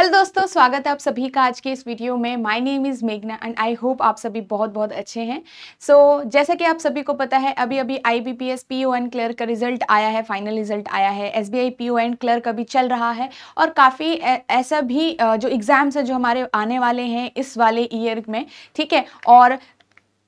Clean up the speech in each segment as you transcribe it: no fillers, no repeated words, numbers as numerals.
Hello दोस्तों, स्वागत है आप सभी का आज के इस वीडियो में। माय नेम इज़ मेघना एंड आई होप आप सभी बहुत बहुत अच्छे हैं। जैसा कि आप सभी को पता है, अभी अभी आईबीपीएस पीओएन क्लर्क का रिजल्ट आया है, फाइनल रिजल्ट आया है। एसबीआई पीओएन क्लर्क अभी चल रहा है और काफ़ी ऐसा भी जो एग्ज़ाम्स है जो हमारे आने वाले हैं इस वाले ईयर में, ठीक है। और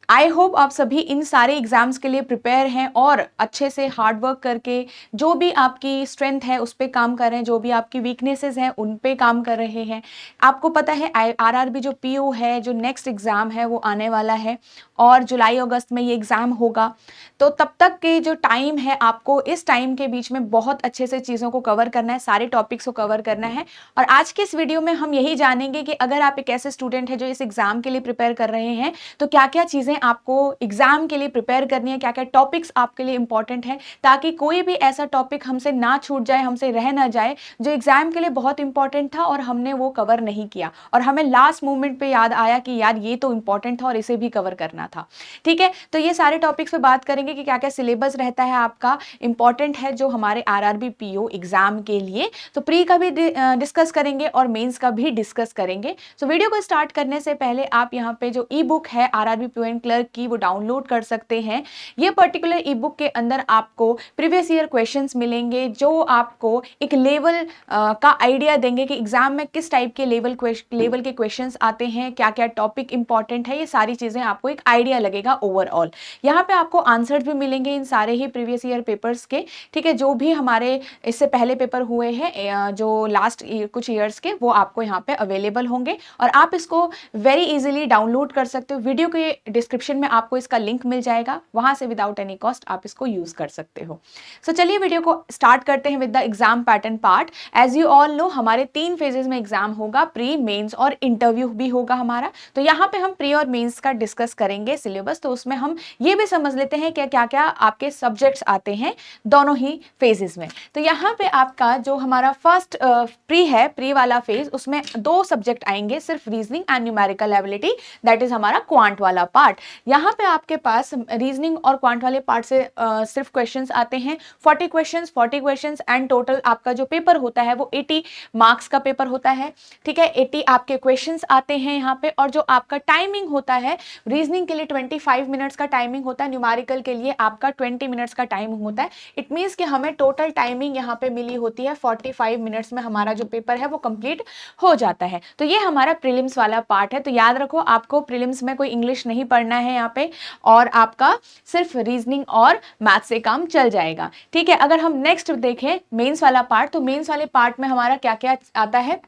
आई होप आप सभी इन सारे एग्जाम्स के लिए प्रिपेयर हैं और अच्छे से हार्ड वर्क करके जो भी आपकी स्ट्रेंथ है उस पे काम कर रहे हैं, जो भी आपकी वीकनेसेस हैं उन पे काम कर रहे हैं। आपको पता है आरआरबी जो पीओ है, जो नेक्स्ट एग्ज़ाम है वो आने वाला है और जुलाई अगस्त में ये एग्ज़ाम होगा। तो तब तक के जो टाइम है, आपको इस टाइम के बीच में बहुत अच्छे से चीज़ों को कवर करना है, सारे टॉपिक्स को कवर करना है। और आज के इस वीडियो में हम यही जानेंगे कि अगर आप एक ऐसे स्टूडेंट हैं जो इस एग्ज़ाम के लिए प्रिपेयर कर रहे हैं, तो क्या क्या चीज़ें आपको एग्जाम के लिए प्रिपेयर करनी है, क्या क्या टॉपिक्स आपके लिए इंपॉर्टेंट है, ताकि कोई भी ऐसा टॉपिक हमसे ना छूट जाए, हमसे रह ना जाए जो एग्जाम के लिए बहुत इंपॉर्टेंट था और हमने वो कवर नहीं किया और हमें लास्ट मोमेंट पे याद आया कि यार ये तो इंपॉर्टेंट था और इसे भी कवर करना था। ठीक है, तो ये सारे टॉपिक्स पे बात करेंगे कि क्या क्या सिलेबस रहता है आपका इंपॉर्टेंट है जो हमारे आरआरबी पीओ एग्जाम के लिए। तो प्री का भी डिस्कस करेंगे और मेंस का भी डिस्कस करेंगे। सो वीडियो को स्टार्ट करने से पहले आप यहाँ पे जो ई बुक है आरआरबी पीओएन क्लर्क की, वो डाउनलोड कर सकते हैं। ये पर्टिकुलर ई बुक के अंदर आपको प्रीवियस ईयर क्वेश्चंस मिलेंगे जो आपको एक लेवल का आइडिया देंगे कि एग्जाम में किस टाइप के लेवल के क्वेश्चंस आते हैं, क्या क्या टॉपिक इंपॉर्टेंट है, ये सारी चीजें आपको एक आइडिया लगेगा ओवरऑल। यहाँ पे आपको आंसर भी मिलेंगे इन सारे ही प्रीवियस ईयर पेपर्स के, ठीक है, जो भी हमारे इससे पहले पेपर हुए हैं जो लास्ट कुछ ईयर्स के, वो आपको यहाँ पे अवेलेबल होंगे और आप इसको वेरी इजीली डाउनलोड कर सकते हो। वीडियो के डिस्क्रिप्शन में आपको इसका लिंक मिल जाएगा, वहां से विदाउट एनी कॉस्ट आप इसको यूज कर सकते हो। चलिए वीडियो को स्टार्ट करते हैं with the exam pattern part. As you all know, हमारे 3 फेजेस में एग्जाम होगा, प्री, मेंस और इंटरव्यू भी होगा हमारा। तो यहाँ पे हम प्री और मेंस का डिस्कस करेंगे सिलेबस, तो उसमें हम ये भी समझ लेते हैं कि क्या क्या आपके सब्जेक्ट्स आते हैं दोनों ही फेजेस में। तो यहाँ पे आपका जो हमारा फर्स्ट प्री है, प्री वाला फेज, उसमें 2 सब्जेक्ट आएंगे, सिर्फ reasoning and numerical ability, that is हमारा क्वांट वाला पार्ट। यहाँ पे आपके पास रीजनिंग और क्वांट वाले पार्ट से सिर्फ क्वेश्चंस आते हैं, 40 क्वेश्चंस एंड टोटल आपका जो पेपर होता है वो 80 मार्क्स का पेपर होता है। ठीक है, 80 आपके क्वेश्चंस आते हैं यहाँ पे। और जो आपका टाइमिंग होता है, रीजनिंग के लिए 25 मिनट्स का टाइमिंग होता है, न्यूमेरिकल के लिए आपका 20 मिनट्स का टाइमिंग होता है। इट मीन्स कि हमें टोटल टाइमिंग यहाँ पे मिली होती है 45 मिनट्स में हमारा जो पेपर है वो कंप्लीट हो जाता है। तो ये हमारा प्रीलिम्स वाला पार्ट है। तो याद रखो, आपको प्रीलिम्स में कोई इंग्लिश नहीं पढ़ना है यहाँ पे और आपका सिर्फ रीजनिंग और मैथ से काम चल जाएगा। ठीक है, अगर हम नेक्स्ट देखें मेंस वाला पार्ट, तो मेंस वाले पार्ट में हमारा क्या क्या आता है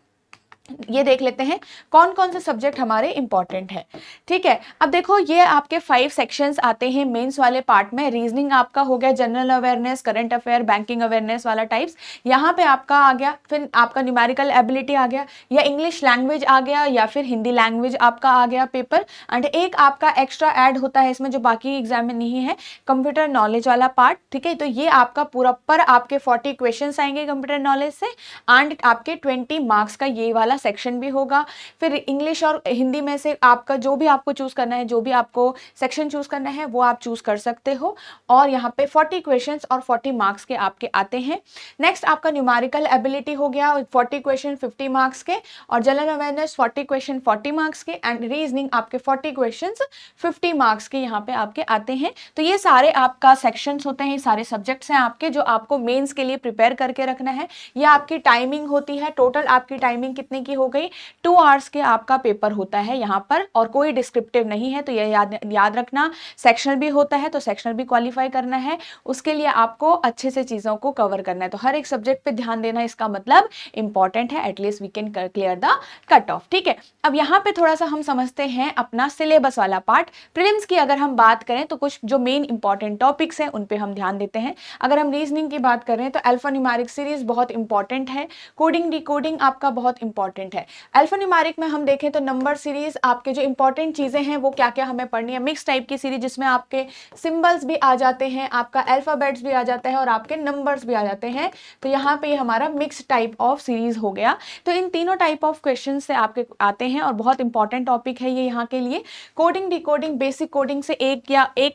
ये देख लेते हैं, कौन कौन से सब्जेक्ट हमारे इंपॉर्टेंट है। ठीक है, अब देखो ये आपके 5 सेक्शंस आते हैं मेंस वाले पार्ट में। रीजनिंग आपका हो गया general awareness, current affair, banking awareness वाला टाइप्स, यहाँ पे आपका आ गया। फिर आपका न्यूमेरिकल एबिलिटी आ गया, या इंग्लिश लैंग्वेज आ गया, या फिर हिंदी लैंग्वेज आपका आ गया पेपर। एंड एक आपका एक्स्ट्रा ऐड होता है इसमें जो बाकी एग्जाम में नहीं है, कंप्यूटर नॉलेज वाला पार्ट। ठीक है, तो ये आपका पूरा पर आपके 40 क्वेश्चन आएंगे कंप्यूटर नॉलेज से एंड आपके 20 मार्क्स का ये वाला सेक्शन भी होगा। फिर इंग्लिश और हिंदी में से आपका जो भी आपको चूज करना है, जो भी आपको सेक्शन चूज करना है वो आप चूज कर सकते हो। और यहाँ पे 40 क्वेश्चंस और 40 मार्क्स के आपके आते हैं। नेक्स्ट आपका न्यूमेरिकल एबिलिटी हो गया, 40 क्वेश्चन 50 मार्क्स के, और जनरल अवेयरनेस 40 क्वेश्चन 40 मार्क्स के, एंड रीजनिंग आपके 40 क्वेश्चन 50 मार्क्स के यहाँ पे आपके आते हैं। तो ये सारे आपका सेक्शंस होते हैं, ये सारे सब्जेक्ट्स हैं आपके जो आपको मेंस के लिए प्रिपेयर करके रखना है। ये आपकी टाइमिंग होती है, टोटल आपकी टाइमिंग कितने की हो गई, 2 आवर्स के आपका पेपर होता है यहाँ पर, और कोई डिस्क्रिप्टिव नहीं है। तो ये याद रखना, सेक्शनल भी होता है तो सेक्शनल भी क्वालिफाई करना है, उसके लिए आपको अच्छे से चीजों को कवर करना है। तो हर एक सब्जेक्ट पे ध्यान देना, इसका मतलब इंपॉर्टेंट है, at least we can clear the cut off. ठीक है, अब यहाँ पे थोड़ा सा हम समझते हैं अपना सिलेबस वाला पार्ट। प्रीलिम्स की अगर हम बात करें तो कुछ जो मेन इंपॉर्टेंट टॉपिक्स हैं उन पे हम ध्यान देते हैं। अगर हम रीजनिंग की बात करें तो अल्फा न्यूमेरिक सीरीज बहुत इंपॉर्टेंट है, कोडिंग डिकोडिंग आपका बहुत इंपॉर्टेंट है। अल्फा न्यूमेरिक में हम देखें तो नंबर सीरीज, आपके जो इंपॉर्टेंट चीजें हैं वो क्या क्या हमें पढ़नी है, मिक्स टाइप की सीरीज जिसमें आपके सिंबल्स भी आ जाते हैं, आपका अल्फाबेट्स भी आ जाता है और आपके नंबर्स भी आ जाते हैं। तो यहाँ पे हमारा मिक्स टाइप ऑफ सीरीज हो गया। तो इन तीनों टाइप ऑफ क्वेश्चन से आपके आते हैं और बहुत इंपॉर्टेंट टॉपिक है ये यहाँ के लिए। कोडिंग डिकोडिंग, बेसिक कोडिंग से एक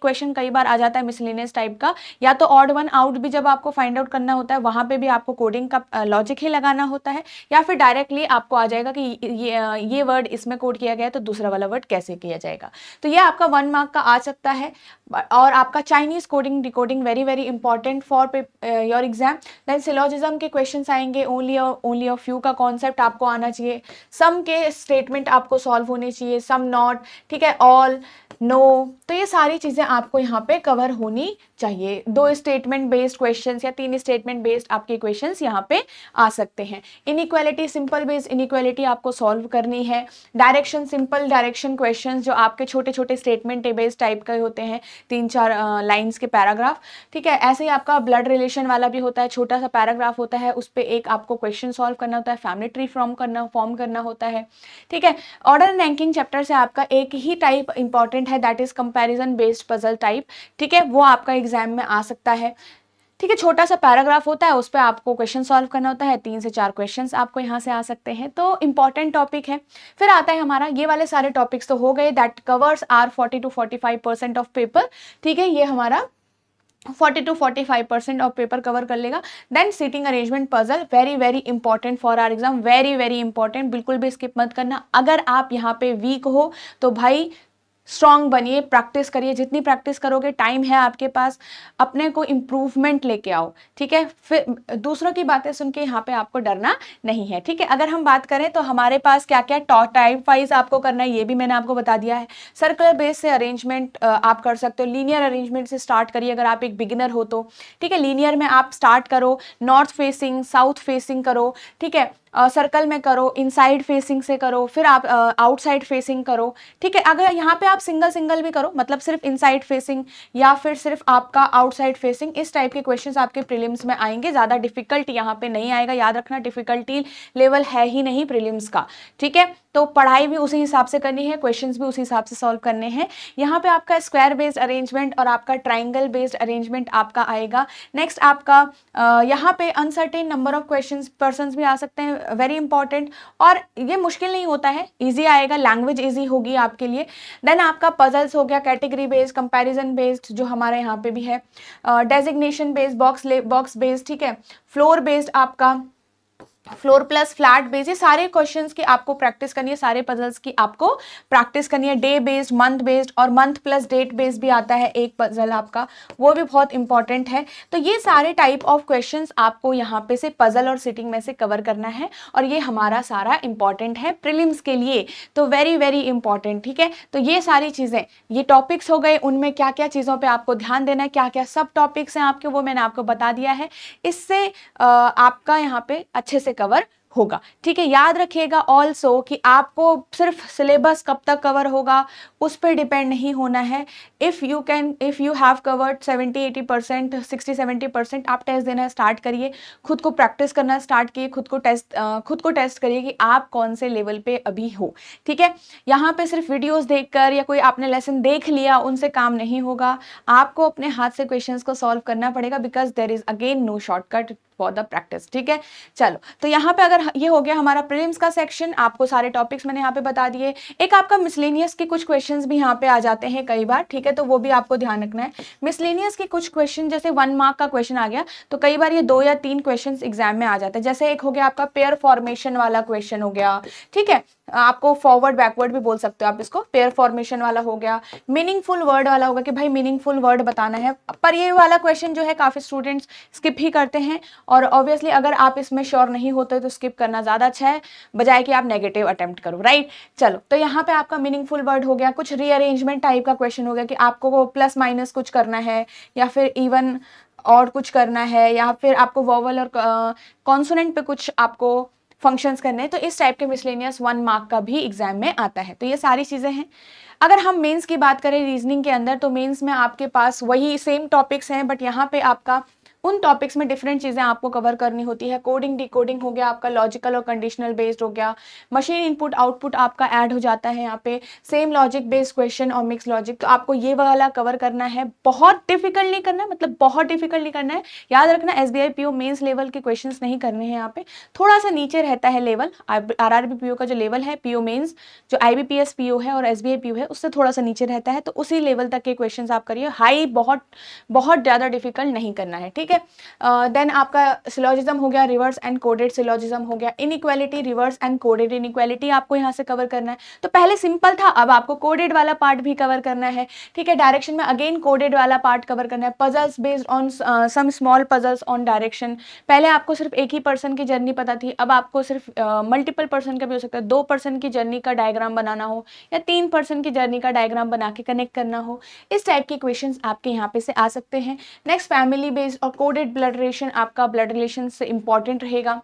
क्वेश्चन कई बार आ जाता है मिसलेनियस टाइप का, या तो ऑड वन आउट भी जब आपको फाइंड आउट करना होता है वहां पे भी आपको कोडिंग का लॉजिक ही लगाना होता है, या फिर डायरेक्टली आप आपको आ जाएगा कि ये वर्ड इसमें कोड किया गया है तो दूसरा वाला वर्ड कैसे किया जाएगा। तो ये आपका 1 मार्क का आ सकता है। और आपका Chinese coding decoding very very important for your exam. Then syllogism के क्वेश्चंस आएंगे, ओनली अ फ्यू का कॉन्सेप्ट आपको आना चाहिए, सम के स्टेटमेंट आपको सॉल्व होने चाहिए, सम नॉट, ठीक है, ऑल, नो, तो ये सारी चीजें आपको यहाँ पे कवर होनी चाहिए। 2 स्टेटमेंट बेस्ड क्वेश्चंस या 3 स्टेटमेंट बेस्ड आपके क्वेश्चंस यहाँ पे आ सकते हैं। इनइक्वालिटी, सिंपल बेस्ड इनइक्वालिटी आपको सॉल्व करनी है। डायरेक्शन, सिंपल डायरेक्शन क्वेश्चंस जो आपके छोटे छोटे स्टेटमेंट बेस्ड टाइप के होते हैं, 3-4 लाइन्स के पैराग्राफ, ठीक है। ऐसे ही आपका ब्लड रिलेशन वाला भी होता है, छोटा सा पैराग्राफ होता है, उस पर एक आपको क्वेश्चन सॉल्व करना होता है, फैमिली ट्री फॉर्म करना होता है, ठीक है। ऑर्डर एंड रैंकिंग चैप्टर से आपका एक ही टाइप इंपॉर्टेंट है, that is comparison based puzzle type, ठीक है, वो आपका एग्जाम में आ सकता है, ठीक है। छोटा सा पैराग्राफ होता है, उस पर आपको क्वेश्चन सॉल्व करना होता है, 3 से 4 क्वेश्चंस आपको यहाँ से आ सकते हैं, तो इंपॉर्टेंट टॉपिक है। फिर आता है हमारा ये वाले सारे टॉपिक्स तो हो गए, that covers are 40 to 45% of paper, ठीक है, ये हमारा 40 to 45% ऑफ पेपर कवर कर लेगा। Then seating arrangement puzzle, very very important for our exam, very very important, बिल्कुल भी स्किप मत करना। अगर आप यहाँ पे वीक हो तो भाई स्ट्रांग बनिए, प्रैक्टिस करिए, जितनी प्रैक्टिस करोगे, टाइम है आपके पास, अपने को इम्प्रूवमेंट लेके आओ, ठीक है। फिर दूसरों की बातें सुन के यहाँ पे आपको डरना नहीं है, ठीक है। अगर हम बात करें तो हमारे पास क्या क्या टाइप वाइज आपको करना है, ये भी मैंने आपको बता दिया है। सर्कुलर बेस से अरेंजमेंट आप कर सकते हो, लीनियर अरेंजमेंट से स्टार्ट करिए अगर आप एक बिगिनर हो तो, ठीक है। लीनियर में आप स्टार्ट करो, नॉर्थ फेसिंग, साउथ फेसिंग करो, ठीक है, सर्कल में करो, इनसाइड फेसिंग से करो, फिर आप आउटसाइड फेसिंग करो, ठीक है। अगर यहाँ पे आप सिंगल सिंगल भी करो, मतलब सिर्फ इनसाइड फेसिंग या फिर सिर्फ आपका आउटसाइड फेसिंग, इस टाइप के क्वेश्चंस आपके प्रीलिम्स में आएंगे। ज़्यादा डिफिकल्ट यहाँ पे नहीं आएगा, याद रखना डिफिकल्टी लेवल है ही नहीं प्रीलिम्स का, ठीक है। तो पढ़ाई भी उसी हिसाब से करनी है, क्वेश्चंस भी उसी हिसाब से सॉल्व करने हैं। यहाँ पे आपका स्क्वायर बेस्ड अरेंजमेंट और आपका ट्राइंगल बेस्ड अरेंजमेंट आपका आएगा। नेक्स्ट आपका यहाँ पे uncertain number of questions persons भी आ सकते हैं, वेरी इंपॉर्टेंट, और ये मुश्किल नहीं होता है, इजी आएगा, लैंग्वेज इजी होगी आपके लिए। देन आपका पजल्स हो गया, कैटेगरी बेस्ड, कंपैरिजन बेस्ड जो हमारे यहाँ पे भी है, डेजिग्नेशन बेस्ड, बॉक्स बेस्ड, ठीक है, फ्लोर बेस्ड, आपका फ्लोर प्लस फ्लैट बेस, ये सारे क्वेश्चंस की आपको प्रैक्टिस करनी है, सारे पजल्स की आपको प्रैक्टिस करनी है। डे बेस्ड, मंथ बेस्ड और मंथ प्लस डेट बेस्ड भी आता है एक पजल आपका, वो भी बहुत इंपॉर्टेंट है। तो ये सारे टाइप ऑफ क्वेश्चंस आपको यहाँ पे से पजल और सिटिंग में से कवर करना है, और ये हमारा सारा इंपॉर्टेंट है प्रीलिम्स के लिए, तो वेरी वेरी इंपॉर्टेंट, ठीक है। तो ये सारी चीजें, ये टॉपिक्स हो गए, उनमें क्या क्या चीजों पर आपको ध्यान देना है, क्या क्या सब टॉपिक्स हैं आपके, वो मैंने आपको बता दिया है। इससे आपका यहाँ पे अच्छे से कवर होगा, ठीक है। याद रखिएगा ऑल्सो कि आपको सिर्फ सिलेबस कब तक कवर होगा उस पर डिपेंड नहीं होना है। इफ़ यू हैव कवर्ड 70-80%, 60-70%, आप टेस्ट देना स्टार्ट करिए, खुद को प्रैक्टिस करना स्टार्ट किए, खुद को टेस्ट करिए कि आप कौन से लेवल पे अभी हो, ठीक है। यहाँ पे सिर्फ वीडियोस देखकर या कोई आपने लेसन देख लिया उनसे काम नहीं होगा, आपको अपने हाथ से क्वेश्चंस को सॉल्व करना पड़ेगा, because there is again no shortcut for the practice, ठीक है। चलो, तो यहाँ पे अगर ये हो गया हमारा प्रीलिम्स का सेक्शन, आपको सारे टॉपिक्स मैंने यहाँ पे बता दिए। एक आपका मिसलेनियस के कुछ क्वेश्चंस भी यहाँ पे आ जाते हैं कई बार, ठीक है, तो वो भी आपको ध्यान रखना है। मिसलेनियस के कुछ क्वेश्चन, जैसे 1 मार्क का क्वेश्चन आ गया तो कई बार ये 2 या 3 क्वेश्चन एग्जाम में आ जाते हैं। जैसे एक हो गया आपका पेयर फॉर्मेशन वाला क्वेश्चन हो गया, ठीक है, आपको फॉरवर्ड बैकवर्ड भी बोल सकते हो आप इसको, पेयर फॉर्मेशन वाला हो गया। मीनिंगफुल वर्ड वाला होगा कि भाई मीनिंगफुल वर्ड बताना है, पर ये वाला क्वेश्चन जो है काफी स्टूडेंट्स स्किप ही करते हैं, और ऑब्वियसली अगर आप इसमें श्योर नहीं होते तो स्किप करना ज्यादा अच्छा है, बजाय कि आप नेगेटिव अटेम्प्ट करो, राइट। चलो, तो यहाँ पे आपका मीनिंगफुल वर्ड हो गया। कुछ रीअरेंजमेंट टाइप का क्वेश्चन हो गया कि आपको प्लस माइनस कुछ करना है, या फिर इवन और कुछ करना है, या फिर आपको वोवल और कॉन्सोनेंट पे कुछ आपको फंक्शंस करने हैं, तो इस टाइप के मिसलेनियस 1 मार्क का भी एग्जाम में आता है। तो ये सारी चीजें हैं। अगर हम मेंस की बात करें रीजनिंग के अंदर, तो मेंस में आपके पास वही सेम टॉपिक्स हैं, बट यहाँ पे आपका उन टॉपिक्स में डिफरेंट चीजें आपको कवर करनी होती है। कोडिंग डिकोडिंग हो गया आपका, लॉजिकल और कंडीशनल बेस्ड हो गया, मशीन इनपुट आउटपुट आपका ऐड हो जाता है यहाँ पे, सेम लॉजिक बेस्ड क्वेश्चन और मिक्स लॉजिक, तो आपको ये वाला कवर करना है। बहुत डिफिकल्ट नहीं करना है, मतलब बहुत डिफिकल्ट नहीं करना है। याद रखना SBI PO मेंस लेवल के क्वेश्चंस नहीं करने हैं यहाँ पे, थोड़ा सा नीचे रहता है लेवल। RRB PO का जो लेवल है, PO मेंस जो IBPS PO है और SBI PO है, उससे थोड़ा सा नीचे रहता है, तो उसी लेवल तक के क्वेश्चन आप करिए। हाई बहुत बहुत ज्यादा डिफिकल्ट नहीं करना है, ठीक है। ठीक है। देन आपका सिलोजिज्म हो गया, रिवर्स एंड कोडेड सिलोजिज्म हो गया, inequality, reverse and coded inequality आपको यहाँ से कवर करना है। तो पहले सिंपल था, अब आपको कोडेड वाला पार्ट भी कवर करना है, ठीक है। डायरेक्शन में अगेन कोडेड वाला पार्ट कवर करना है। Puzzles based on some small puzzles on direction, पहले आपको सिर्फ एक ही पर्सन की जर्नी पता थी, अब आपको सिर्फ मल्टीपल पर्सन का भी हो सकता है, 2 पर्सन की जर्नी का डायग्राम बनाना हो या 3 पर्सन की जर्नी का डायग्राम बना के कनेक्ट करना हो, इस टाइप के क्वेश्चंस आपके यहाँ पे से आ सकते हैं। नेक्स्ट फैमिली बेस्ड और कोडेड ब्लड रिलेशन, आपका ब्लड रिलेशन से इंपॉर्टेंट रहेगा।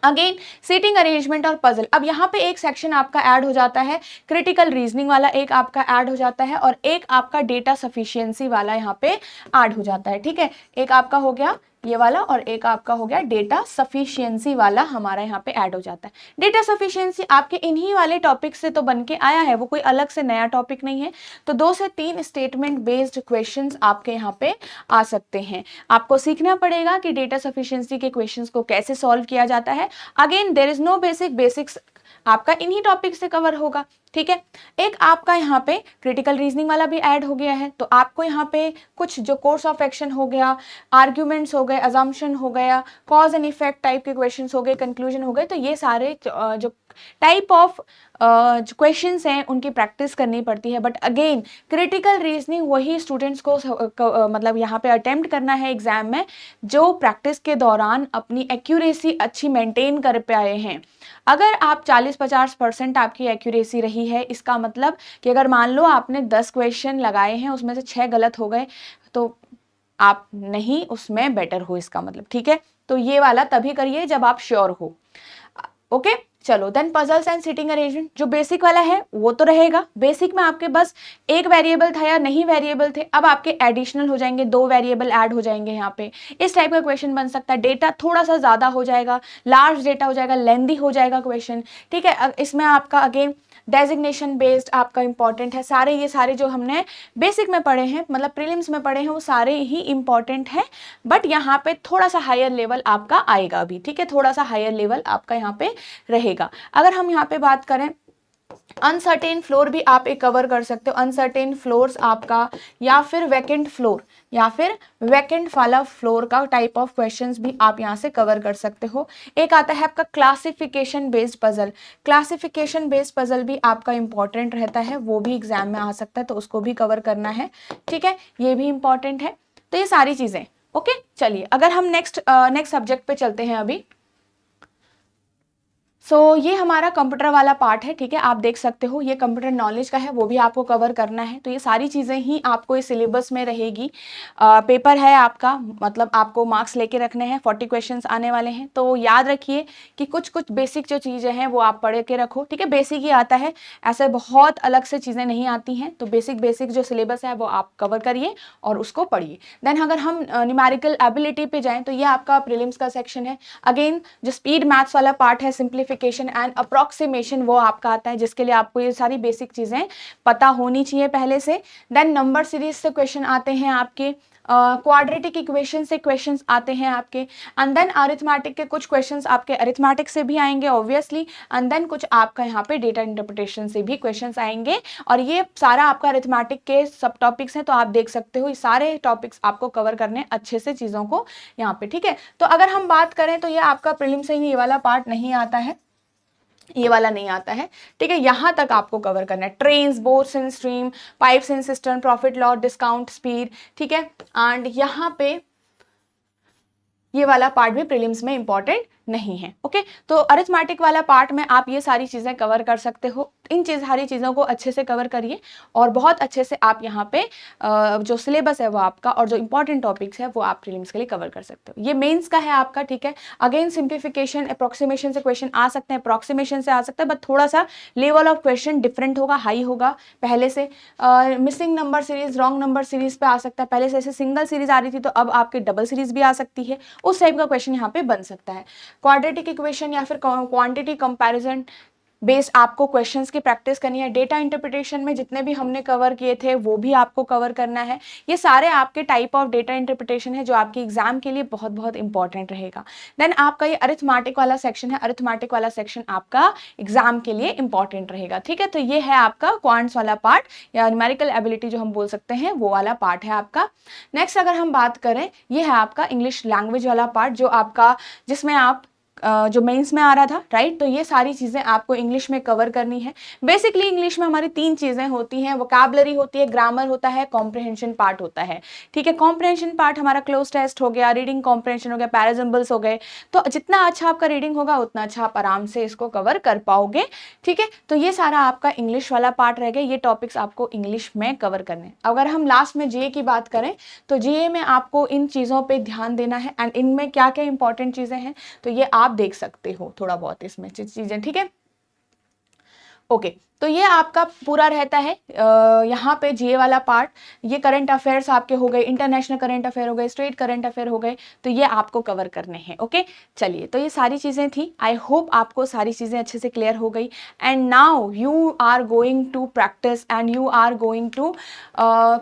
अगेन सीटिंग अरेंजमेंट और पजल, अब यहाँ पे एक सेक्शन आपका ऐड हो जाता है, क्रिटिकल रीजनिंग वाला एक आपका ऐड हो जाता है, और एक आपका डेटा सफिशिएंसी वाला यहाँ पे ऐड हो जाता है, ठीक है। एक आपका हो गया ये वाला और एक आपका हो गया डेटा सफिशिएंसी वाला हमारा यहाँ पे ऐड हो जाता है। डेटा सफिशिएंसी आपके इन्हीं वाले टॉपिक से तो बन के आया है, वो कोई अलग से नया टॉपिक नहीं है। तो 2 से 3 स्टेटमेंट बेस्ड क्वेश्चंस आपके यहाँ पे आ सकते हैं। आपको सीखना पड़ेगा कि डेटा सफिशिएंसी के क्वेश्चंस को कैसे सॉल्व किया जाता है। Again there is no basics आपका इन्हीं टॉपिक से कवर होगा, ठीक है। एक आपका यहाँ पे क्रिटिकल रीजनिंग वाला भी ऐड हो गया है, तो आपको यहाँ पे कुछ जो कोर्स ऑफ एक्शन हो गया, आर्ग्यूमेंट्स हो गए, अजम्पशन हो गया, कॉज एंड इफेक्ट टाइप के क्वेश्चंस हो गए, कंक्लूजन हो गए, तो ये सारे जो टाइप ऑफ जो क्वेश्चंस हैं उनकी प्रैक्टिस करनी पड़ती है। बट अगेन क्रिटिकल रीजनिंग वही स्टूडेंट्स को मतलब यहाँ पे अटेम्प्ट करना है एग्जाम में जो प्रैक्टिस के दौरान अपनी एक्यूरेसी अच्छी मेंटेन कर पाए हैं। अगर आप 40-50% आपकी एक्यूरेसी रही है, इसका मतलब कि अगर मान लो आपने 10 क्वेश्चन लगाए हैं उसमें से 6 गलत हो गए, तो आप नहीं उसमें बेटर हो इसका मतलब, ठीक है। तो ये वाला तभी करिए जब आप श्योर हो, ओके। चलो then puzzles and sitting arrangement, जो बेसिक वाला है वो तो रहेगा। बेसिक में आपके बस एक वेरिएबल था या नहीं वेरिएबल थे, अब आपके एडिशनल हो जाएंगे, 2 वेरिएबल ऐड हो जाएंगे यहाँ पे। इस टाइप का क्वेश्चन बन सकता है। डेटा थोड़ा सा ज्यादा हो जाएगा, लार्ज डेटा हो जाएगा, लेंदी हो जाएगा क्वेश्चन, ठीक है। इसमें आपका अगेन डेजिग्नेशन बेस्ड आपका इंपॉर्टेंट है। सारे ये सारे जो हमने बेसिक में पढ़े हैं, मतलब प्रीलिम्स में पढ़े हैं, वो सारे ही इंपॉर्टेंट है। बट यहाँ पे थोड़ा सा हायर लेवल आपका आएगा भी, ठीक है, थोड़ा सा हायर लेवल आपका यहाँ पे रहेगा। अगर हम यहाँ पे बात करें अनसर्टेन फ्लोर भी आप एक कवर कर सकते हो, अनसर्टेन फ्लोर्स आपका, या फिर वैकेंट फ्लोर या फिर वैकेंट वाला फ्लोर का टाइप ऑफ क्वेश्चंस भी आप यहाँ से कवर कर सकते हो। एक आता है आपका classification based puzzle, classification based puzzle भी आपका इंपॉर्टेंट रहता है, वो भी एग्जाम में आ सकता है, तो उसको भी कवर करना है, ठीक है, ये भी इंपॉर्टेंट है। तो ये सारी चीजें ओके। चलिए अगर हम नेक्स्ट सब्जेक्ट पे चलते हैं अभी। ये हमारा कंप्यूटर वाला पार्ट है, ठीक है। आप देख सकते हो ये कंप्यूटर नॉलेज का है, वो भी आपको कवर करना है। तो ये सारी चीज़ें ही आपको इस सिलेबस में रहेगी। पेपर है आपका, मतलब आपको मार्क्स लेके रखने हैं, 40 क्वेश्चंस आने वाले हैं। तो याद रखिए कि कुछ कुछ बेसिक जो चीज़ें हैं वो आप पढ़ के रखो, ठीक है। बेसिक ही आता है, ऐसे बहुत अलग से चीज़ें नहीं आती हैं। तो बेसिक जो सिलेबस है वो आप कवर करिए और उसको पढ़िए। देन अगर हम न्यूमेरिकल एबिलिटी पे जाएँ तो ये आपका प्रीलिम्स का सेक्शन है। अगेन जो स्पीड मैथ्स वाला पार्ट है, सिंप्लीफिकेशन एंड अप्रोक्सीमेशन, वो आपका आता है, जिसके लिए आपको ये सारी बेसिक चीजें पता होनी चाहिए पहले से। देन नंबर सीरीज से क्वेश्चन आते हैं आपके, क्वाड्रेटिक इक्वेशन से क्वेश्चंस आते हैं आपके, एंड देन अरिथमेटिक के कुछ क्वेश्चंस आपके अरिथमेटिक से भी आएंगे ऑब्वियसली, एंड देन कुछ आपका यहाँ पे डेटा इंटरप्रिटेशन से भी क्वेश्चंस आएंगे। और ये सारा आपका अरिथमेटिक के सब टॉपिक्स हैं, तो आप देख सकते हो ये सारे टॉपिक्स आपको कवर करने अच्छे से चीज़ों को यहाँ पे, ठीक है। तो अगर हम बात करें तो ये आपका प्रीलिम से ही ये वाला पार्ट नहीं आता है, ये वाला नहीं आता है, ठीक है। यहां तक आपको कवर करना है, ट्रेन्स, बोट्स इन स्ट्रीम, पाइप्स इन system, profit loss, discount, speed, ठीक है। एंड यहाँ पे ये वाला पार्ट भी प्रीलिम्स में इंपॉर्टेंट नहीं है, ओके। तो अरिथमेटिक वाला पार्ट में आप ये सारी चीजें कवर कर सकते हो। इन सारी चीजों को अच्छे से कवर करिए और बहुत अच्छे से आप यहाँ पे जो सिलेबस है वो आपका और जो इंपॉर्टेंट टॉपिक्स है वो आप प्रीलिम्स के लिए कवर कर सकते हो। ये मेंस का है आपका, ठीक है। अगेन सिंप्लीफिकेशन, अप्रोक्सीमेशन से क्वेश्चन आ सकते हैं, अप्रोक्सीमेशन से आ सकता है, बट थोड़ा सा लेवल ऑफ क्वेश्चन डिफरेंट होगा, हाई होगा पहले से। Missing number series, wrong number series पे आ सकता है, पहले से ऐसे सिंगल सीरीज आ रही थी तो अब आपके डबल सीरीज भी आ सकती है, उस टाइप का क्वेश्चन यहाँ पे बन सकता है। क्वाड्रेटिक इक्वेशन या फिर क्वांटिटी कंपैरिजन, बेस्ड आपको क्वेश्चंस की प्रैक्टिस करनी है। डेटा इंटरप्रिटेशन में जितने भी हमने कवर किए थे वो भी आपको कवर करना है। ये सारे आपके टाइप ऑफ डेटा इंटरप्रिटेशन है जो आपके एग्जाम के लिए बहुत बहुत इंपॉर्टेंट रहेगा। देन आपका ये अरिथमेटिक वाला सेक्शन है, अरिथमेटिक वाला सेक्शन आपका एग्जाम के लिए इंपॉर्टेंट रहेगा। ठीक है, तो ये है आपका क्वांट्स वाला पार्ट या न्यूमेरिकल एबिलिटी जो हम बोल सकते हैं वो वाला पार्ट है आपका। नेक्स्ट अगर हम बात करें, ये है आपका इंग्लिश लैंग्वेज वाला पार्ट जो आपका, जिसमें आप जो मेंस में आ रहा था, राइट। तो ये सारी चीज़ें आपको इंग्लिश में कवर करनी है। बेसिकली इंग्लिश में हमारी 3 चीज़ें होती हैं, वोकैबुलरी होती है, ग्रामर होता है, कॉम्प्रिहेंशन पार्ट होता है। ठीक है, कॉम्प्रिहेंशन पार्ट हमारा क्लोज टेस्ट हो गया, रीडिंग कॉम्प्रिहेंशन हो गया, पैराजिम्बल्स हो गए। तो जितना अच्छा आपका रीडिंग होगा उतना अच्छा आप आराम से इसको कवर कर पाओगे। ठीक है, तो ये सारा आपका इंग्लिश वाला पार्ट रह गया। ये टॉपिक्स आपको इंग्लिश में कवर करने। अगर हम लास्ट में जीए की बात करें तो जीए में आपको इन चीज़ों पर ध्यान देना है एंड इनमें क्या क्या इंपॉर्टेंट चीज़ें हैं तो ये आप देख सकते हो थोड़ा बहुत इसमें चीजें। ठीक है, ओके। तो ये आपका पूरा रहता है यहाँ पे जीए वाला पार्ट। ये करंट अफेयर्स आपके हो गए, इंटरनेशनल करंट अफेयर हो गए, स्टेट करंट अफेयर हो गए, तो ये आपको कवर करने हैं। ओके, चलिए, तो ये सारी चीज़ें थी। आई होप आपको सारी चीज़ें अच्छे से क्लियर हो गई। And now you are going to practice and you are going to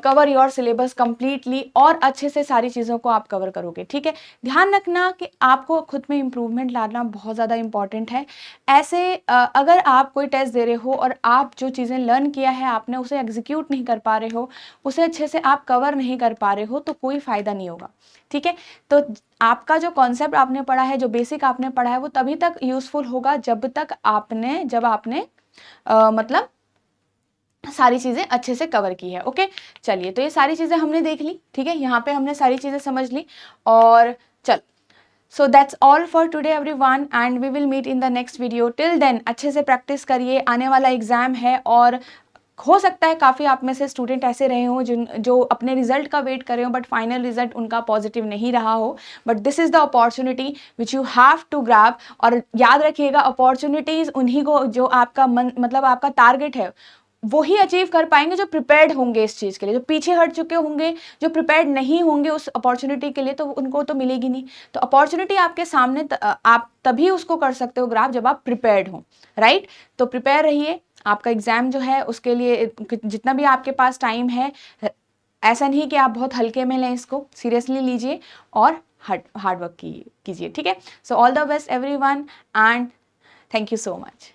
cover your syllabus completely, और अच्छे से सारी चीज़ों को आप कवर करोगे। ठीक है, ध्यान रखना कि आपको खुद में इम्प्रूवमेंट लाना बहुत ज़्यादा इंपॉर्टेंट है। ऐसे अगर आप कोई टेस्ट दे रहे हो और आप जो चीज़ें लर्न किया है आपने उसे एग्जीक्यूट नहीं कर पा रहे हो, उसे अच्छे से आप कवर नहीं कर पा रहे हो, तो कोई फ़ायदा नहीं होगा। ठीक है, तो आपका जो कॉन्सेप्ट आपने पढ़ा है, जो बेसिक आपने पढ़ा है, वो तभी तक यूज़फुल होगा जब आपने मतलब सारी चीज़ें अच्छे से कवर की है। ओके, चलिए, तो ये सारी चीज़ें हमने देख ली। ठीक है, यहाँ पे हमने सारी चीज़ें समझ ली। और चल, so that's all for today everyone and we will meet in the next video. Till then अच्छे से प्रैक्टिस करिए, आने वाला एग्जाम है और हो सकता है काफ़ी आप में से स्टूडेंट ऐसे रहे हों जो अपने रिजल्ट का वेट कर रहे हो बट फाइनल रिजल्ट उनका पॉजिटिव नहीं रहा हो। But this is the opportunity which you have to grab. और याद रखिएगा, अपॉर्चुनिटीज़ उन्हीं को, जो आपका मतलब आपका टारगेट है, वो ही अचीव कर पाएंगे जो प्रिपेयर्ड होंगे इस चीज़ के लिए। जो पीछे हट चुके होंगे, जो प्रिपेयर्ड नहीं होंगे उस अपॉर्चुनिटी के लिए, तो उनको तो मिलेगी नहीं। तो अपॉर्चुनिटी आपके सामने आप तभी उसको कर सकते हो ग्रैब जब आप प्रिपेयर्ड हो, राइट। तो प्रिपेयर रहिए। आपका एग्जाम जो है उसके लिए जितना भी आपके पास टाइम है, ऐसा नहीं कि आप बहुत हल्के में लें, इसको सीरियसली लीजिए और हार्ड वर्क कीजिए। ठीक है, so all the best everyone and thank you so much.